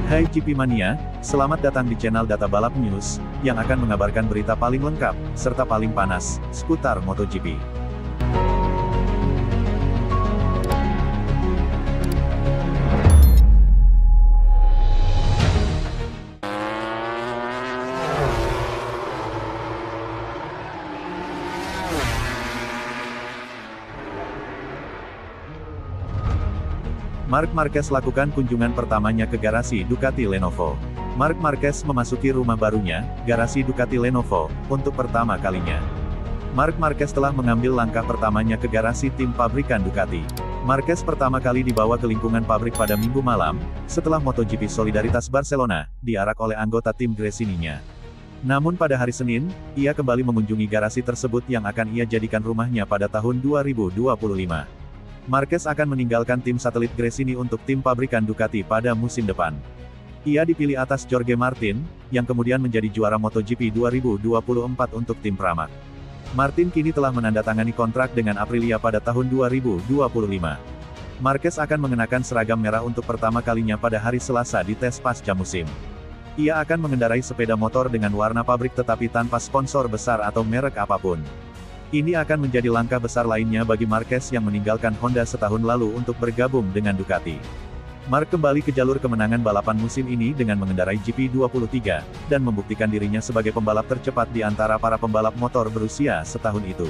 Hai GP Mania, selamat datang di channel Data Balap News, yang akan mengabarkan berita paling lengkap, serta paling panas, seputar MotoGP. Marc Marquez lakukan kunjungan pertamanya ke garasi Ducati Lenovo. Marc Marquez memasuki rumah barunya, garasi Ducati Lenovo, untuk pertama kalinya. Marc Marquez telah mengambil langkah pertamanya ke garasi tim pabrikan Ducati. Marquez pertama kali dibawa ke lingkungan pabrik pada Minggu malam, setelah MotoGP Solidaritas Barcelona, diarak oleh anggota tim Gresini-nya. Namun pada hari Senin, ia kembali mengunjungi garasi tersebut yang akan ia jadikan rumahnya pada tahun 2025. Marquez akan meninggalkan tim satelit Gresini untuk tim pabrikan Ducati pada musim depan. Ia dipilih atas Jorge Martin, yang kemudian menjadi juara MotoGP 2024 untuk tim Pramac. Martin kini telah menandatangani kontrak dengan Aprilia pada tahun 2025. Marquez akan mengenakan seragam merah untuk pertama kalinya pada hari Selasa di tes pasca musim. Ia akan mengendarai sepeda motor dengan warna pabrik tetapi tanpa sponsor besar atau merek apapun. Ini akan menjadi langkah besar lainnya bagi Marquez yang meninggalkan Honda setahun lalu untuk bergabung dengan Ducati. Marc kembali ke jalur kemenangan balapan musim ini dengan mengendarai GP23, dan membuktikan dirinya sebagai pembalap tercepat di antara para pembalap motor berusia setahun itu.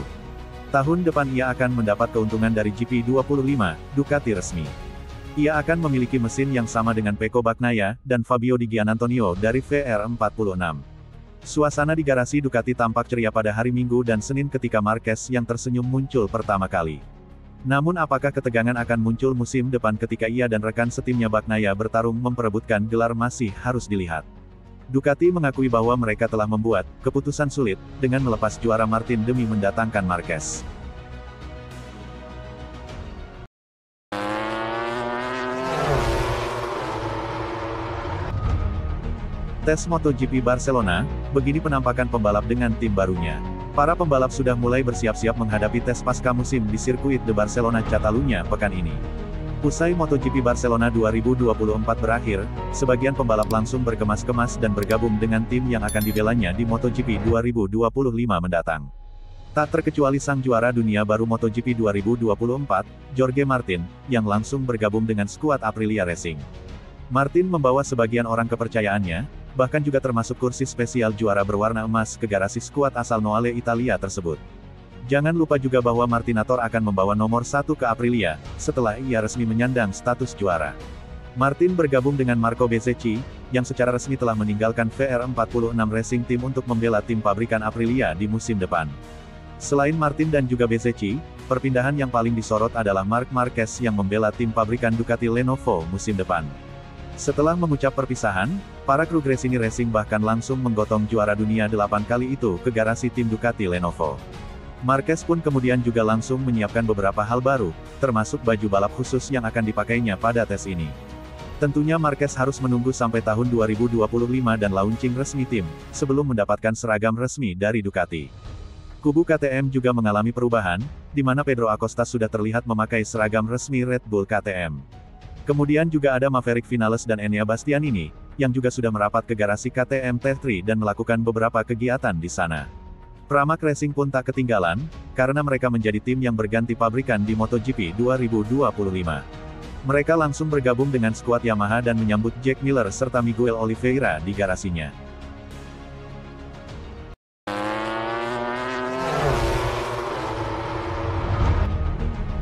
Tahun depan ia akan mendapat keuntungan dari GP25, Ducati resmi. Ia akan memiliki mesin yang sama dengan Pecco Bagnaia, dan Fabio Di Giannantonio dari VR46. Suasana di garasi Ducati tampak ceria pada hari Minggu dan Senin ketika Marquez yang tersenyum muncul pertama kali. Namun apakah ketegangan akan muncul musim depan ketika ia dan rekan setimnya Bagnaia bertarung memperebutkan gelar masih harus dilihat. Ducati mengakui bahwa mereka telah membuat keputusan sulit dengan melepas juara Martin demi mendatangkan Marquez. Tes MotoGP Barcelona, begini penampakan pembalap dengan tim barunya. Para pembalap sudah mulai bersiap-siap menghadapi tes pasca musim di sirkuit de Barcelona Catalunya pekan ini. Usai MotoGP Barcelona 2024 berakhir, sebagian pembalap langsung berkemas-kemas dan bergabung dengan tim yang akan dibelanya di MotoGP 2025 mendatang. Tak terkecuali sang juara dunia baru MotoGP 2024, Jorge Martin, yang langsung bergabung dengan skuad Aprilia Racing. Martin membawa sebagian orang kepercayaannya, bahkan juga termasuk kursi spesial juara berwarna emas ke garasi skuad asal Noale Italia tersebut. Jangan lupa juga bahwa Martinator akan membawa nomor 1 ke Aprilia, setelah ia resmi menyandang status juara. Martin bergabung dengan Marco Bezzecchi, yang secara resmi telah meninggalkan VR46 Racing Team untuk membela tim pabrikan Aprilia di musim depan. Selain Martin dan juga Bezzecchi, perpindahan yang paling disorot adalah Marc Marquez yang membela tim pabrikan Ducati Lenovo musim depan. Setelah mengucap perpisahan, para kru Gresini Racing bahkan langsung menggotong juara dunia 8 kali itu ke garasi tim Ducati Lenovo. Marquez pun kemudian juga langsung menyiapkan beberapa hal baru, termasuk baju balap khusus yang akan dipakainya pada tes ini. Tentunya Marquez harus menunggu sampai tahun 2025 dan launching resmi tim, sebelum mendapatkan seragam resmi dari Ducati. Kubu KTM juga mengalami perubahan, di mana Pedro Acosta sudah terlihat memakai seragam resmi Red Bull KTM. Kemudian juga ada Maverick Vinales dan Enea Bastianini, yang juga sudah merapat ke garasi KTM T3 dan melakukan beberapa kegiatan di sana. Pramac Racing pun tak ketinggalan, karena mereka menjadi tim yang berganti pabrikan di MotoGP 2025. Mereka langsung bergabung dengan skuad Yamaha dan menyambut Jack Miller serta Miguel Oliveira di garasinya.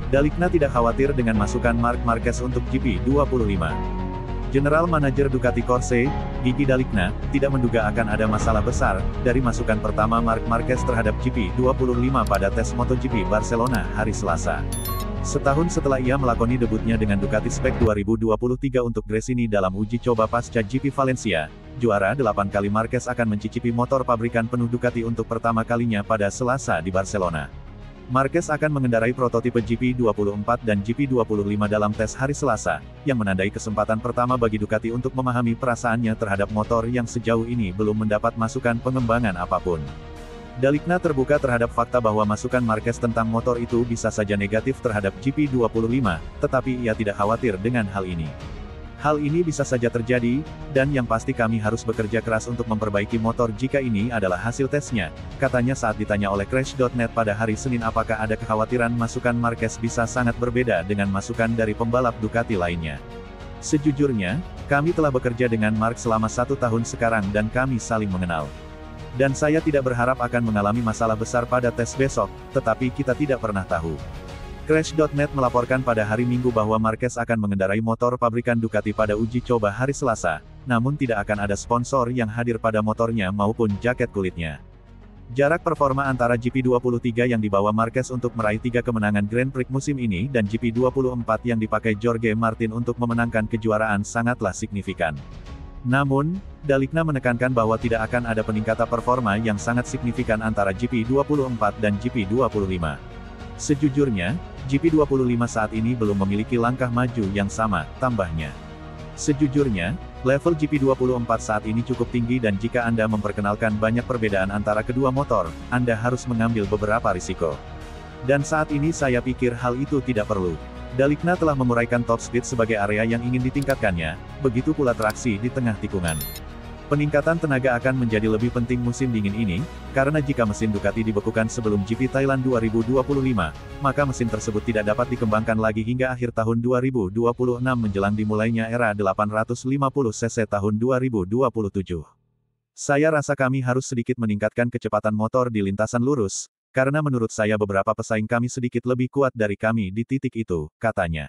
Dalikna tidak khawatir dengan masukan Marc Marquez untuk GP25. General Manager Ducati Corse, Gigi Dalikna, tidak menduga akan ada masalah besar dari masukan pertama Marc Marquez terhadap GP25 pada tes MotoGP Barcelona hari Selasa. Setahun setelah ia melakoni debutnya dengan Ducati Spec 2023 untuk Gresini dalam uji coba pasca GP Valencia, juara 8 kali Marquez akan mencicipi motor pabrikan penuh Ducati untuk pertama kalinya pada Selasa di Barcelona. Marquez akan mengendarai prototipe GP24 dan GP25 dalam tes hari Selasa, yang menandai kesempatan pertama bagi Ducati untuk memahami perasaannya terhadap motor yang sejauh ini belum mendapat masukan pengembangan apapun. Dalikna terbuka terhadap fakta bahwa masukan Marquez tentang motor itu bisa saja negatif terhadap GP25, tetapi ia tidak khawatir dengan hal ini. Hal ini bisa saja terjadi, dan yang pasti kami harus bekerja keras untuk memperbaiki motor jika ini adalah hasil tesnya, katanya saat ditanya oleh Crash.net pada hari Senin apakah ada kekhawatiran masukan Marquez bisa sangat berbeda dengan masukan dari pembalap Ducati lainnya. Sejujurnya, kami telah bekerja dengan Mark selama 1 tahun sekarang dan kami saling mengenal. Dan saya tidak berharap akan mengalami masalah besar pada tes besok, tetapi kita tidak pernah tahu. Crash.net melaporkan pada hari Minggu bahwa Marquez akan mengendarai motor pabrikan Ducati pada uji coba hari Selasa, namun tidak akan ada sponsor yang hadir pada motornya maupun jaket kulitnya. Jarak performa antara GP23 yang dibawa Marquez untuk meraih 3 kemenangan Grand Prix musim ini dan GP24 yang dipakai Jorge Martin untuk memenangkan kejuaraan sangatlah signifikan. Namun, Dalikna menekankan bahwa tidak akan ada peningkatan performa yang sangat signifikan antara GP24 dan GP25. Sejujurnya, GP25 saat ini belum memiliki langkah maju yang sama, tambahnya. Sejujurnya, level GP24 saat ini cukup tinggi dan jika Anda memperkenalkan banyak perbedaan antara kedua motor, Anda harus mengambil beberapa risiko. Dan saat ini saya pikir hal itu tidak perlu. Dalikna telah memuraikan top speed sebagai area yang ingin ditingkatkannya, begitu pula traksi di tengah tikungan. Peningkatan tenaga akan menjadi lebih penting musim dingin ini, karena jika mesin Ducati dibekukan sebelum GP Thailand 2025, maka mesin tersebut tidak dapat dikembangkan lagi hingga akhir tahun 2026 menjelang dimulainya era 850cc tahun 2027. Saya rasa kami harus sedikit meningkatkan kecepatan motor di lintasan lurus, karena menurut saya beberapa pesaing kami sedikit lebih kuat dari kami di titik itu, katanya.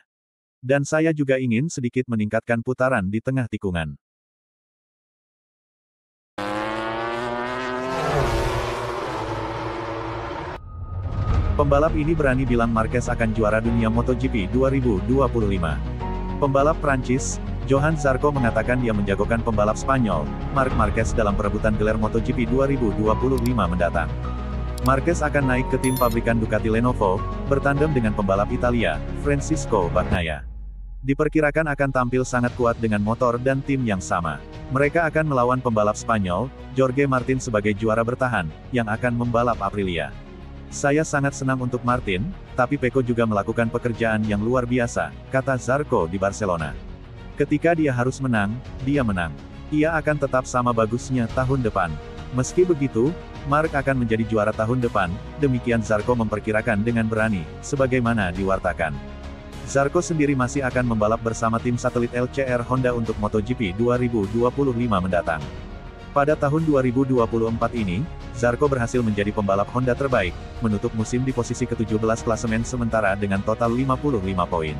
Dan saya juga ingin sedikit meningkatkan putaran di tengah tikungan. Pembalap ini berani bilang Marquez akan juara dunia MotoGP 2025. Pembalap Prancis, Johan Zarco mengatakan dia menjagokan pembalap Spanyol, Marc Marquez dalam perebutan gelar MotoGP 2025 mendatang. Marquez akan naik ke tim pabrikan Ducati Lenovo, bertandem dengan pembalap Italia, Francisco Bagnaia. Diperkirakan akan tampil sangat kuat dengan motor dan tim yang sama. Mereka akan melawan pembalap Spanyol, Jorge Martin sebagai juara bertahan, yang akan membalap Aprilia. Saya sangat senang untuk Martin, tapi Pecco juga melakukan pekerjaan yang luar biasa, kata Zarco di Barcelona. Ketika dia harus menang, dia menang. Ia akan tetap sama bagusnya tahun depan. Meski begitu, Marc akan menjadi juara tahun depan, demikian Zarco memperkirakan dengan berani, sebagaimana diwartakan. Zarco sendiri masih akan membalap bersama tim satelit LCR Honda untuk MotoGP 2025 mendatang. Pada tahun 2024 ini, Zarco berhasil menjadi pembalap Honda terbaik, menutup musim di posisi ke-17 klasemen sementara dengan total 55 poin.